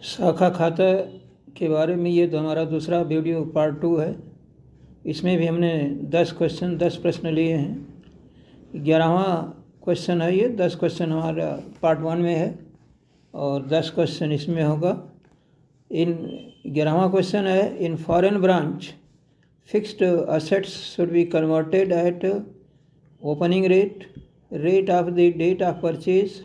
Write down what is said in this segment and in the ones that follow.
शाखा खाता के बारे में ये तो हमारा दूसरा वीडियो पार्ट 2 है। इसमें भी हमने 10 प्रश्न लिए हैं। 11वां क्वेश्चन है ये। 10 क्वेश्चन हमारा पार्ट 1 में है और 10 क्वेश्चन इसमें होगा। 11वां क्वेश्चन है, in foreign branch fixed assets should be converted at opening rate, rate of the date of purchase,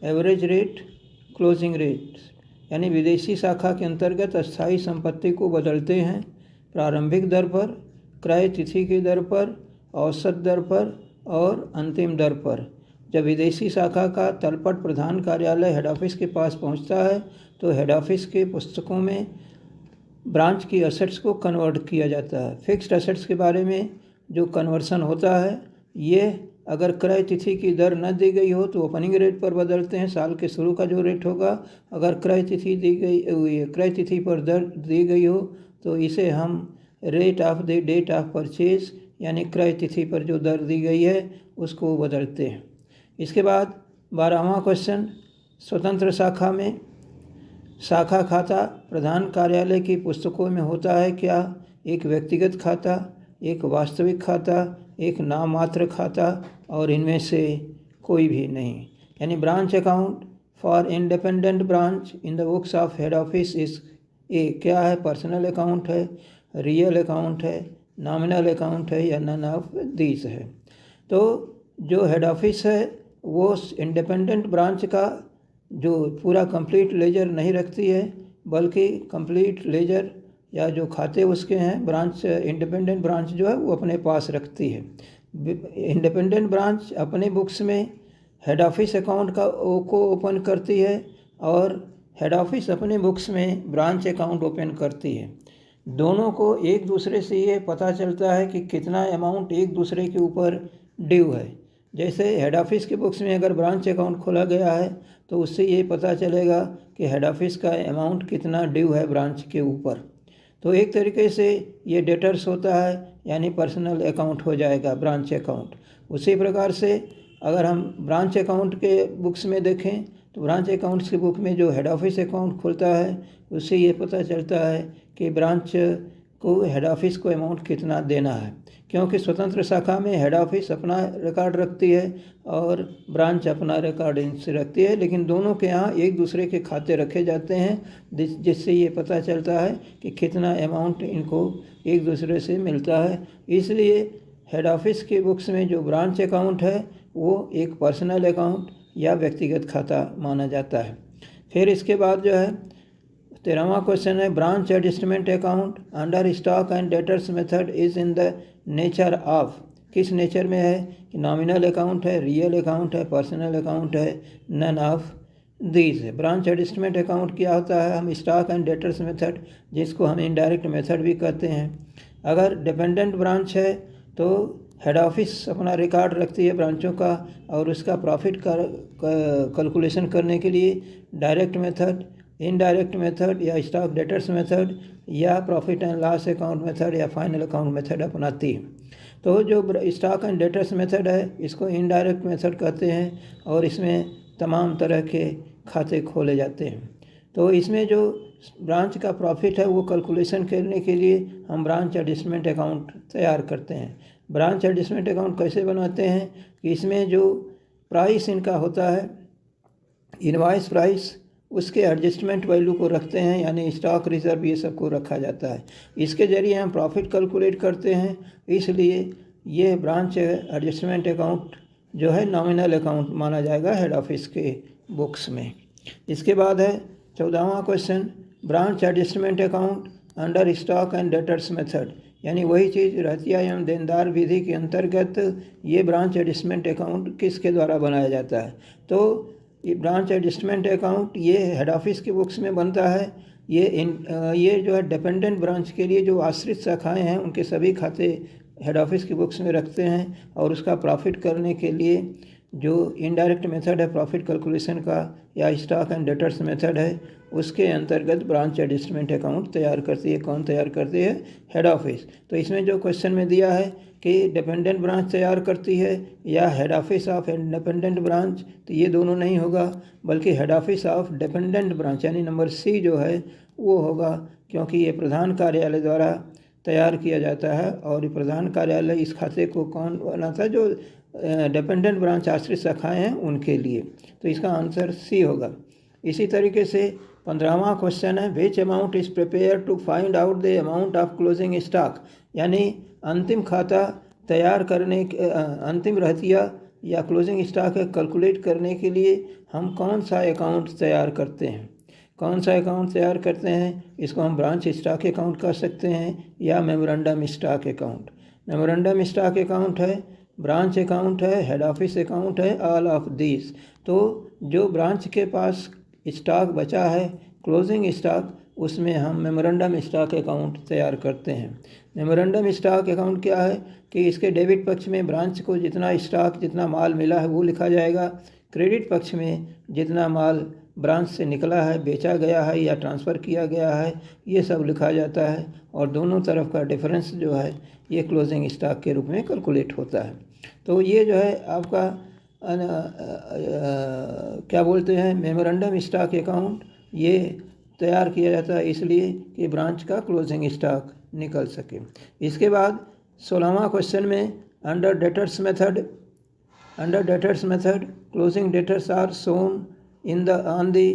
average rate, closing rate. यानी विदेशी शाखा के अंतर्गत अस्थायी संपत्ति को बदलते हैं प्रारंभिक दर पर, क्रय तिथि की दर पर, औसत दर पर और अंतिम दर पर। जब विदेशी शाखा का तलपट प्रधान कार्यालय हेड ऑफिस के पास पहुंचता है तो हेड ऑफिस के पुस्तकों में ब्रांच की असेट्स को कन्वर्ट किया जाता है। फिक्स्ड असेट्स के बारे में जो कन्वर्सन होता है, ये अगर क्रय तिथि की दर न दी गई हो तो ओपनिंग रेट पर बदलते हैं, साल के शुरू का जो रेट होगा। अगर क्रय तिथि पर दर दी गई हो तो इसे हम rate of the date of purchase यानी क्रय तिथि पर जो दर दी गई है उसको बदलते हैं। इसके बाद 12वां क्वेश्चन, स्वतंत्र शाखा में शाखा खाता प्रधान कार्यालय की पुस्तकों में होता है क्या? एक व्यक्तिगत खाता, एक वास्तविक खाता, एक नाममात्र खाता और इनमें से कोई भी नहीं। यानी branch account for independent branch in the books of head office इस ए क्या है? पर्सनल अकाउंट है, रियल अकाउंट है, नॉमिनल अकाउंट है या नन ऑफ दीज है। तो जो हेड ऑफिस है वो इंडिपेंडेंट ब्रांच का जो पूरा कंप्लीट लेजर नहीं रखती है, बल्कि कंप्लीट लेजर या जो खाते उसके हैं ब्रांच इंडिपेंडेंट ब्रांच जो है वो अपने पास रखती है। इंडिपेंडेंट ब्रांच अपने बुक्स में हेड ऑफिस अकाउंट को ओपन करती है और हेड ऑफिस अपने बुक्स में ब्रांच अकाउंट ओपन करती है। दोनों को एक दूसरे से ये पता चलता है कि कितना अमाउंट एक दूसरे के ऊपर ड्यू है। जैसे हेड ऑफिस के बुक्स में अगर ब्रांच अकाउंट खोला गया है तो उससे ये पता चलेगा कि हेड ऑफिस का अमाउंट कितना ड्यू है ब्रांच के ऊपर। तो एक तरीके से ये डेटर्स होता है यानी पर्सनल अकाउंट हो जाएगा ब्रांच अकाउंट। उसी प्रकार से अगर हम ब्रांच अकाउंट के बुक्स में देखें तो ब्रांच अकाउंट्स के बुक में जो हेड ऑफिस अकाउंट खुलता है उससे ये पता चलता है कि ब्रांच को हेड ऑफिस को अमाउंट कितना देना है, क्योंकि स्वतंत्र शाखा में हेड ऑफिस अपना रिकॉर्ड रखती है और ब्रांच अपना रिकॉर्ड इनसे रखती है, लेकिन दोनों के यहाँ एक दूसरे के खाते रखे जाते हैं जिससे ये पता चलता है कि कितना अमाउंट इनको एक दूसरे से मिलता है। इसलिए हेड ऑफिस के बुक्स में जो ब्रांच अकाउंट है वो एक पर्सनल अकाउंट या व्यक्तिगत खाता माना जाता है। फिर इसके बाद जो है 13वां क्वेश्चन है, branch adjustment account under stock and debtors method is in the nature of. किस नेचर में है? कि नॉमिनल अकाउंट है, रियल अकाउंट है, पर्सनल अकाउंट है, नन ऑफ दीज है। ब्रांच एडजस्टमेंट अकाउंट क्या होता है? हम स्टॉक एंड डेटर्स मेथड, जिसको हम इनडायरेक्ट मेथड भी कहते हैं। अगर डिपेंडेंट ब्रांच है तो हेड ऑफिस अपना रिकॉर्ड रखती है ब्रांचों का और उसका प्रॉफिट का कैलकुलेशन करने के लिए डायरेक्ट मेथड, इनडायरेक्ट मेथड या स्टॉक डेटर्स मेथड या profit and loss account method या फाइनल अकाउंट मेथड अपनाती है। तो जो स्टॉक एंड डेटर्स मेथड है इसको इनडायरेक्ट मेथड कहते हैं और इसमें तमाम तरह के खाते खोले जाते हैं। तो इसमें जो ब्रांच का प्रॉफिट है वो कैलकुलेशन करने के लिए हम ब्रांच एडजस्टमेंट अकाउंट तैयार करते हैं। ब्रांच एडजस्टमेंट अकाउंट कैसे बनाते हैं कि इसमें जो प्राइस इनका होता है, इनवॉइस प्राइस, उसके एडजस्टमेंट वैल्यू को रखते हैं, यानी स्टॉक रिजर्व ये सब को रखा जाता है। इसके ज़रिए हम प्रॉफिट कैलकुलेट करते हैं। इसलिए ये ब्रांच एडजस्टमेंट अकाउंट जो है नॉमिनल अकाउंट माना जाएगा हेड ऑफिस के बुक्स में। इसके बाद है 14वां question, branch adjustment account under stock and debtors method. यानी वही चीज़ रहतिया एवं देनदार विधि के अंतर्गत ये ब्रांच एडजस्टमेंट अकाउंट किसके द्वारा बनाया जाता है? तो ये ब्रांच एडजस्टमेंट अकाउंट ये हेड ऑफिस के बुक्स में बनता है। ये जो है डिपेंडेंट ब्रांच के लिए जो आश्रित शाखाएं हैं उनके सभी खाते हेड ऑफिस के बुक्स में रखते हैं और उसका प्रॉफिट करने के लिए जो इनडायरेक्ट मेथड है प्रॉफिट कैलकुलेशन का या स्टॉक एंड डेटर्स मेथड है, उसके अंतर्गत ब्रांच एडजस्टमेंट अकाउंट तैयार करती है। कौन तैयार करती है? Head office. तो इसमें जो क्वेश्चन में दिया है कि डिपेंडेंट ब्रांच तैयार करती है या head office of independent branch, तो ये दोनों नहीं होगा, बल्कि head office of dependent branch यानी नंबर सी जो है वो होगा, क्योंकि ये प्रधान कार्यालय द्वारा तैयार किया जाता है। और ये प्रधान कार्यालय इस खाते को कौन बनाता है? जो डिपेंडेंट ब्रांच आश्रित शाखाएँ हैं उनके लिए। तो इसका आंसर सी होगा। इसी तरीके से 15वां क्वेश्चन है, which amount is prepare to find out the amount of closing stock, यानी अंतिम खाता तैयार करने अंतिम रहतिया या क्लोजिंग स्टॉक कैलकुलेट करने के लिए हम कौन सा अकाउंट तैयार करते हैं? कौन सा अकाउंट तैयार करते हैं? इसको हम ब्रांच स्टॉक अकाउंट कह सकते हैं या memorandum stock account. Memorandum stock account है, ब्रांच अकाउंट है, हेड ऑफिस अकाउंट है, ऑल ऑफ दिस। तो जो ब्रांच के पास स्टॉक बचा है क्लोजिंग स्टॉक, उसमें हम मेमोरेंडम स्टॉक अकाउंट तैयार करते हैं। मेमोरेंडम स्टॉक अकाउंट क्या है कि इसके डेबिट पक्ष में ब्रांच को जितना स्टॉक जितना माल मिला है वो लिखा जाएगा, क्रेडिट पक्ष में जितना माल ब्रांच से निकला है, बेचा गया है या ट्रांसफ़र किया गया है, ये सब लिखा जाता है। और दोनों तरफ का डिफरेंस जो है ये क्लोजिंग स्टॉक के रूप में कैलकुलेट होता है। तो ये जो है आपका क्या बोलते हैं मेमोरेंडम स्टॉक अकाउंट, ये तैयार किया जाता है इसलिए कि ब्रांच का क्लोजिंग स्टॉक निकल सके। इसके बाद 16वां क्वेश्चन में under debtors method closing debtors are shown in the on the,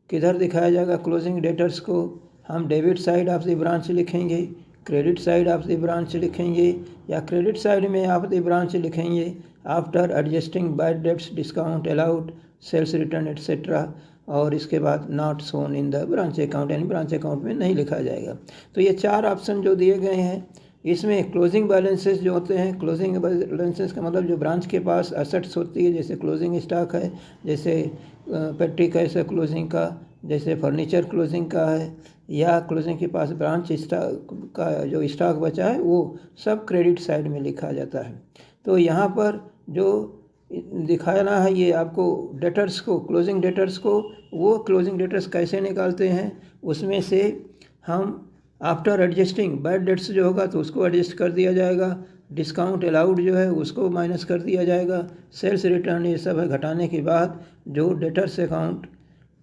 किधर दिखाया जाएगा क्लोजिंग डेटर्स को? हम debit side of the branch लिखेंगे, credit side of the branch लिखेंगे, या क्रेडिट साइड में ऑफ द ब्रांच लिखेंगे after adjusting bad debts discount allowed sales return etcetera, और इसके बाद not shown in the branch account, यानी ब्रांच अकाउंट में नहीं लिखा जाएगा। तो ये 4 ऑप्शन जो दिए गए हैं, इसमें क्लोजिंग बैलेंसेस जो होते हैं, क्लोजिंग बैलेंसेस का मतलब जो ब्रांच के पास एसेट्स होती है, जैसे क्लोजिंग स्टॉक है, जैसे पेट्री कैश है क्लोजिंग का, जैसे फर्नीचर क्लोजिंग का है, या क्लोजिंग के पास ब्रांच स्टॉक का जो स्टॉक बचा है वो सब क्रेडिट साइड में लिखा जाता है। तो यहाँ पर जो दिखाना है ये आपको डेटर्स को, क्लोजिंग डेटर्स को, वो क्लोजिंग डेटर्स कैसे निकालते हैं, उसमें से हम आफ्टर एडजस्टिंग बैड डेट्स जो होगा तो उसको एडजस्ट कर दिया जाएगा, डिस्काउंट अलाउड जो है उसको माइनस कर दिया जाएगा, सेल्स रिटर्न ये सब है घटाने के बाद जो डेटर्स अकाउंट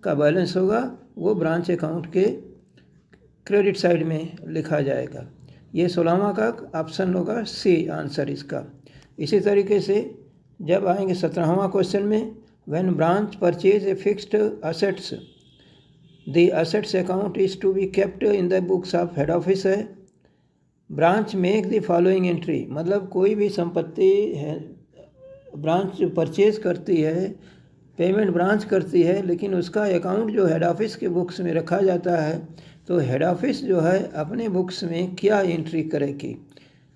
का बैलेंस होगा वो ब्रांच अकाउंट के क्रेडिट साइड में लिखा जाएगा। ये 16वां का ऑप्शन होगा सी आंसर इसका। इसी तरीके से जब आएंगे 17वां क्वेश्चन में, when branch purchase a fixed assets the assets account is to be kept in the books of head office है, branch make the following entry, मतलब कोई भी संपत्ति है ब्रांच परचेज करती है, पेमेंट ब्रांच करती है, लेकिन उसका अकाउंट जो हेड ऑफिस के बुक्स में रखा जाता है, तो हेड ऑफिस जो है अपने बुक्स में क्या एंट्री करेगी,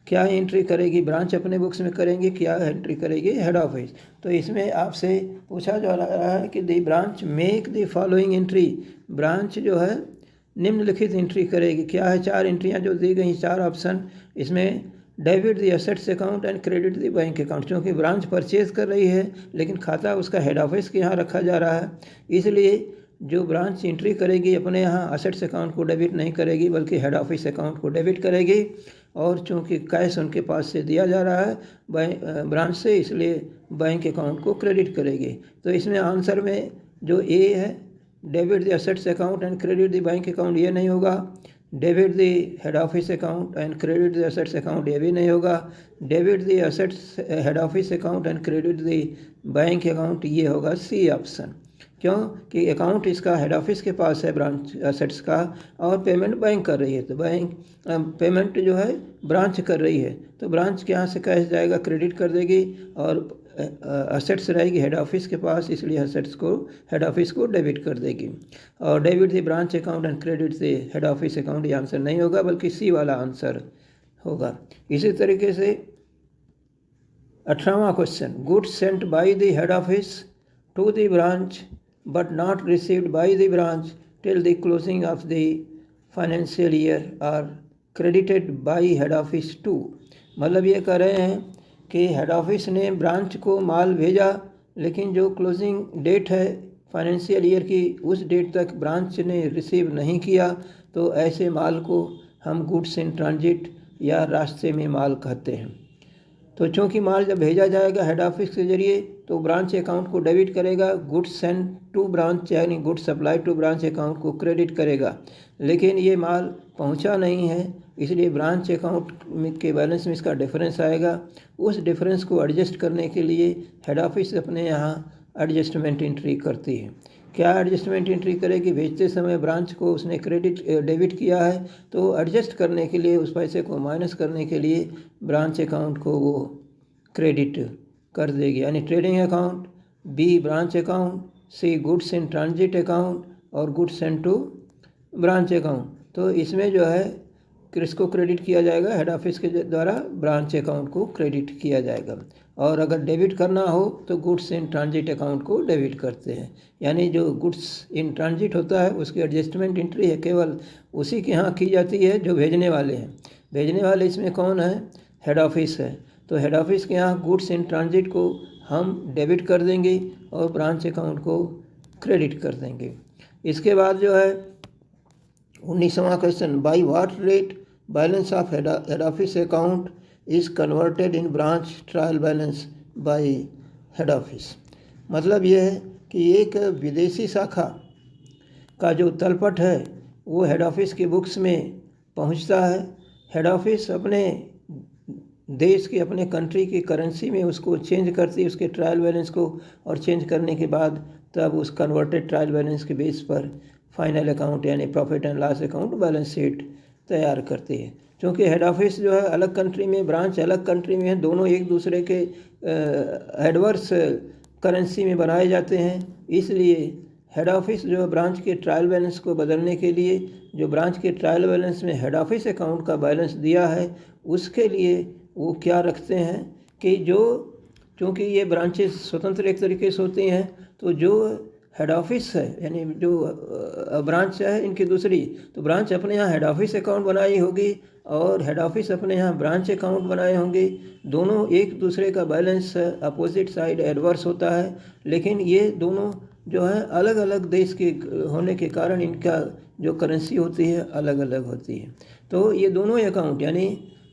क्या एंट्री करेगी ब्रांच अपने बुक्स में करेंगे, क्या एंट्री करेगी हेड ऑफिस। तो इसमें आपसे पूछा जा रहा है कि दी branch make the following entry, branch जो है निम्नलिखित एंट्री करेगी। क्या है? 4 एंट्रियां जो दी गई, 4 ऑप्शन। इसमें debit the assets account and credit the bank account, क्योंकि ब्रांच परचेज कर रही है लेकिन खाता उसका हेड ऑफिस के यहाँ रखा जा रहा है, इसलिए जो ब्रांच एंट्री करेगी अपने यहाँ असेट्स अकाउंट को डेबिट नहीं करेगी बल्कि हेड ऑफिस अकाउंट को डेबिट करेगी। और चूँकि कैश उनके पास से दिया जा रहा है ब्रांच से, इसलिए बैंक अकाउंट को क्रेडिट करेगी। तो इसमें आंसर में जो ए है debit the assets account and credit the bank account, ये नहीं होगा। Debit the head office account and credit the assets account, ये भी नहीं होगा। Debit the assets head office account and credit the bank account, ये होगा सी ऑप्शन। क्यों कि अकाउंट इसका हेड ऑफिस के पास है ब्रांच एसेट्स का, और पेमेंट बैंक कर रही है, तो बैंक पेमेंट जो है ब्रांच कर रही है, तो ब्रांच के यहाँ से कैश जाएगा क्रेडिट कर देगी, और असेट्स रहेगी हेड ऑफिस के पास, इसलिए असेट्स को हेड ऑफिस को डेबिट कर देगी। और debit the branch account and credit the head office account, ये आंसर नहीं होगा बल्कि सी वाला आंसर होगा। इसी तरीके से 18वां question, goods sent by the head office to the branch but not received by the branch till the closing of the financial year are credited by head office to, मतलब ये कह रहे हैं कि हेड ऑफिस ने branch को माल भेजा लेकिन जो क्लोजिंग डेट है फाइनेंशियल ईयर की उस डेट तक ब्रांच ने रिसीव नहीं किया तो ऐसे माल को हम गुड्स इन ट्रांजिट या रास्ते में माल कहते हैं। तो चूँकि माल जब भेजा जाएगा हेड ऑफिस के जरिए तो ब्रांच अकाउंट को डेबिट करेगा, गुड्स सेंड टू ब्रांच यानी goods supply to branch account को क्रेडिट करेगा। लेकिन ये माल पहुंचा नहीं है, इसलिए ब्रांच अकाउंट के बैलेंस में इसका डिफरेंस आएगा। उस डिफरेंस को एडजस्ट करने के लिए हेड ऑफिस अपने यहाँ एडजस्टमेंट एंट्री करती है। क्या एडजस्टमेंट एंट्री करेगी? भेजते समय ब्रांच को उसने डेबिट किया है तो एडजस्ट करने के लिए, उस पैसे को माइनस करने के लिए ब्रांच अकाउंट को वो क्रेडिट कर देगी। यानी trading account, B branch account, C goods in transit account और goods send to branch account. तो इसमें जो है किसको क्रेडिट किया जाएगा? हेड ऑफिस के द्वारा ब्रांच अकाउंट को क्रेडिट किया जाएगा। और अगर डेबिट करना हो तो गुड्स इन ट्रांजिट अकाउंट को डेबिट करते हैं। यानी जो गुड्स इन ट्रांजिट होता है उसकी एडजस्टमेंट एंट्री है केवल उसी के यहाँ की जाती है जो भेजने वाले हैं। भेजने वाले इसमें कौन है? हेड ऑफिस है। तो हेड ऑफिस के यहाँ गुड्स इन ट्रांजिट को हम डेबिट कर देंगे और ब्रांच अकाउंट को क्रेडिट कर देंगे। इसके बाद जो है 19वां question, by what rate balance of head office account is converted in branch trial balance by head office. मतलब ये है कि एक विदेशी शाखा का जो तलपट है वो हेड ऑफिस की बुक्स में पहुंचता है। हेड ऑफिस अपने देश की, अपने कंट्री की करेंसी में उसको चेंज करती है, उसके ट्रायल बैलेंस को, और चेंज करने के बाद तब उस कन्वर्टेड ट्रायल बैलेंस के बेस पर फाइनल अकाउंट यानी profit and loss account balance sheet तैयार करती है। क्योंकि हेड ऑफिस जो है अलग कंट्री में, ब्रांच अलग कंट्री में है, दोनों एक दूसरे के एडवर्स करेंसी में बनाए जाते हैं, इसलिए हेड ऑफिस जो है ब्रांच के ट्रायल बैलेंस को बदलने के लिए जो ब्रांच के ट्रायल बैलेंस में हेड ऑफिस अकाउंट का बैलेंस दिया है उसके लिए वो क्या रखते हैं कि जो, चूँकि ये ब्रांचेस स्वतंत्र एक तरीके से होती हैं, तो जो हेड ऑफिस है यानी जो ब्रांच है इनकी दूसरी, तो ब्रांच अपने यहाँ हेड ऑफिस अकाउंट बनाई होगी और हेड ऑफिस अपने यहाँ ब्रांच अकाउंट बनाए होंगे। दोनों एक दूसरे का बैलेंस अपोजिट साइड एडवर्स होता है, लेकिन ये दोनों जो है अलग अलग देश के होने के कारण इनका जो करेंसी होती है अलग अलग होती है। तो ये दोनों अकाउंट यानी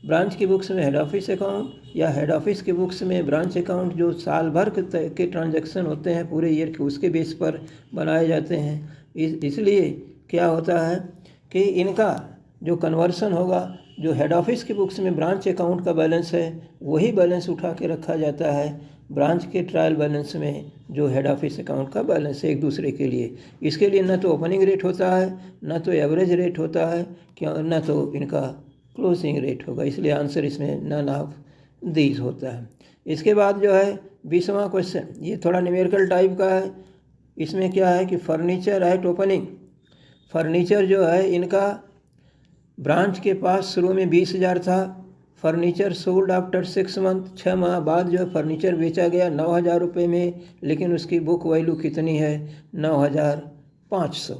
ब्रांच की बुक्स में हेड ऑफिस अकाउंट या हेड ऑफिस की बुक्स में ब्रांच अकाउंट जो साल भर के ट्रांजैक्शन होते हैं पूरे ईयर के, उसके बेस पर बनाए जाते हैं। इसलिए क्या होता है कि इनका जो कन्वर्सन होगा, जो हेड ऑफिस की बुक्स में ब्रांच अकाउंट का बैलेंस है वही बैलेंस उठा के रखा जाता है ब्रांच के ट्रायल बैलेंस में जो हेड ऑफिस अकाउंट का बैलेंस है एक दूसरे के लिए। इसके लिए न तो ओपनिंग रेट होता है, न तो एवरेज रेट होता है, न तो इनका क्लोजिंग रेट होगा। इसलिए आंसर इसमें नन ऑफ दीज होता है। इसके बाद जो है 20वां क्वेश्चन, ये थोड़ा न्यूमेरिकल टाइप का है। इसमें क्या है कि फर्नीचर एट ओपनिंग, फर्नीचर जो है इनका ब्रांच के पास शुरू में 20,000 था। फर्नीचर सोल्ड आफ्टर 6 मंथ, 6 माह बाद जो है फर्नीचर बेचा गया 9,000 रुपये में, लेकिन उसकी बुक वैल्यू कितनी है? 9,500।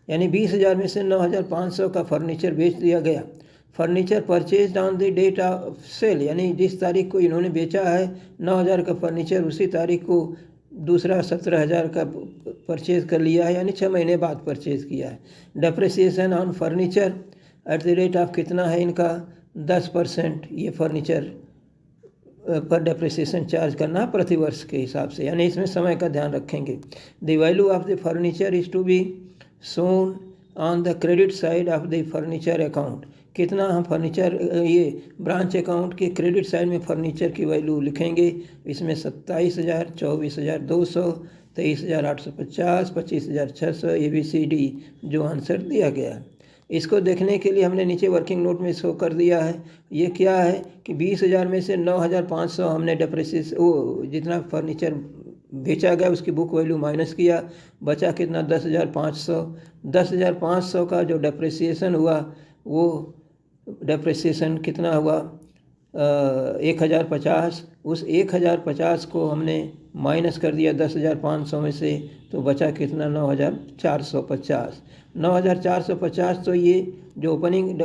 यानी 20,000 में से 9,500 का फर्नीचर बेच दिया गया। Furniture purchase on the date of sale, यानी जिस तारीख को इन्होंने बेचा है 9,000 का फर्नीचर, उसी तारीख को दूसरा 17,000 का परचेज कर लिया है, यानी 6 महीने बाद परचेज किया है। Depreciation on furniture at the rate of कितना है इनका? 10%। ये फर्नीचर पर डेप्रिसिएशन चार्ज करना प्रति वर्ष के हिसाब से, यानी इसमें समय का ध्यान रखेंगे। The value of the furniture is to be shown on the credit side of the furniture account. कितना हम फर्नीचर ये ब्रांच अकाउंट के क्रेडिट साइड में फर्नीचर की वैल्यू लिखेंगे। इसमें 27,000, 24,200, 23,850, 25,600 ABCD जो आंसर दिया गया है। इसको देखने के लिए हमने नीचे वर्किंग नोट में शो कर दिया है। ये क्या है कि 20,000 में से 9,500 हमने डेप्रिसिएशन वो जितना फर्नीचर बेचा गया उसकी बुक वैल्यू माइनस किया, बचा कितना? 10,500। 10,500 का जो डेप्रिसिएशन हुआ वो डेप्रिसिएशन कितना हुआ? 1,050। उस 1,050 को हमने माइनस कर दिया 10,500 में से, तो बचा कितना? 9,450। 9,450 तो ये जो ओपनिंग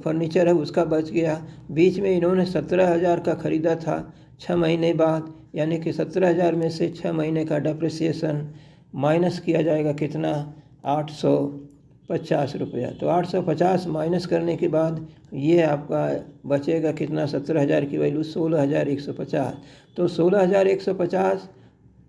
फर्नीचर है उसका बच गया। बीच में इन्होंने 17,000 का ख़रीदा था, 6 महीने बाद यानी कि 17,000 में से 6 महीने का डेप्रिसिएशन माइनस किया जाएगा कितना, 850 रुपया। तो 850 माइनस करने के बाद ये आपका बचेगा कितना, 17,000 की वैल्यू 16,150। तो 16,150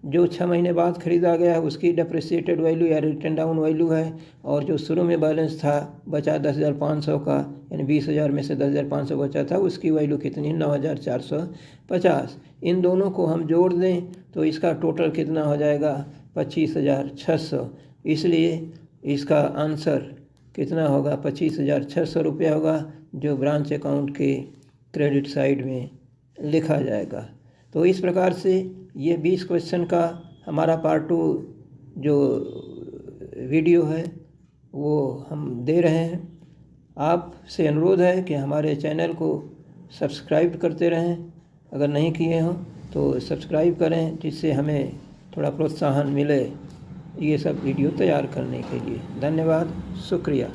जो 6 महीने बाद ख़रीदा गया उसकी डेप्रिसिएटेड वैल्यू या रिटर्न डाउन वैल्यू है, और जो शुरू में बैलेंस था बचा 10,500 का, यानी 20,000 में से 10,500 बचा था, उसकी वैल्यू कितनी, 9,450। इन दोनों को हम जोड़ दें तो इसका टोटल कितना हो जाएगा, 25,600। इसलिए इसका आंसर कितना होगा, 25,600 रुपया होगा, जो ब्रांच अकाउंट के क्रेडिट साइड में लिखा जाएगा। तो इस प्रकार से ये 20 क्वेश्चन का हमारा पार्ट 2 जो वीडियो है वो हम दे रहे हैं। आपसे अनुरोध है कि हमारे चैनल को सब्सक्राइब करते रहें, अगर नहीं किए हों तो सब्सक्राइब करें, जिससे हमें थोड़ा प्रोत्साहन मिले ये सब वीडियो तैयार करने के लिए। धन्यवाद, शुक्रिया।